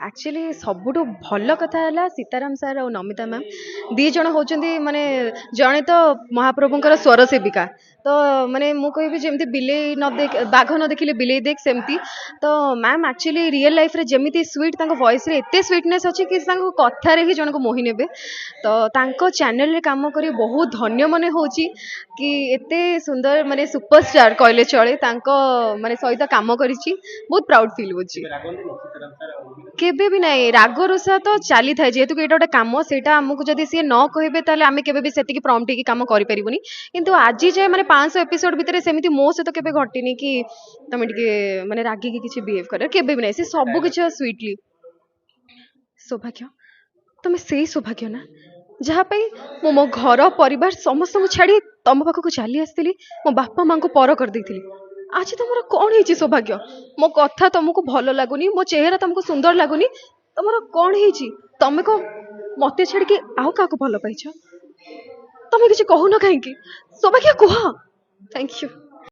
Actually सबुठु भल कथा है सीताराम सार और नमिता मैम दी जन होचंदी माने जड़े तो महाप्रभुंकर स्वर सेविका तो माने मु कहबी जेमती बिले न देख बाघ न देखिले बिले देख सेमती तो मैम एक्चुअली रियल लाइफ रे जेमिति स्वीट तांको वॉइस रे एते स्वीटनेस अछि कि तांको कथा रे ही जन को मोहि नेबे तो तांको चैनल रे काम करी बहुत धन्य मने होची कि एते सुंदर माने सुपरस्टार कहले चले तांको माने सहित काम करिछि बहुत प्राउड फील होची केबे भी नहीं राग रुषा तो चली थाए जेहेतु कि एटा गोटे काम सेटा हमकु जदि सी न कहबे ताले आमे केबे भी सेतिकी प्रॉम्प्ट की काम करि परिबुनी किंतु आज जे माने 500 एपिसोड भितरे सेमिति मो से तो केबे घटिनी कि तमे टिके माने रागी की किछि बिहेव करे केबे भी नहीं से सब किछ स्वीटली सौभाग्य तमे सेही सौभाग्य ना जहाँ पे मो घर परिवार समस्त को छाड़ी तम पाखक चली आसती मो बापा माँ को पर कर देती आज तुम कौन है सौभाग्य मो कथा तुमको भल लगुनि मो चेहरा तुमको सुंदर लगुनि तुम कौन है तुम को मत छाड़ी आउ क्या भल पाइछ तुम किसी कहून कहीं सौभाग्य कह थैंक यू।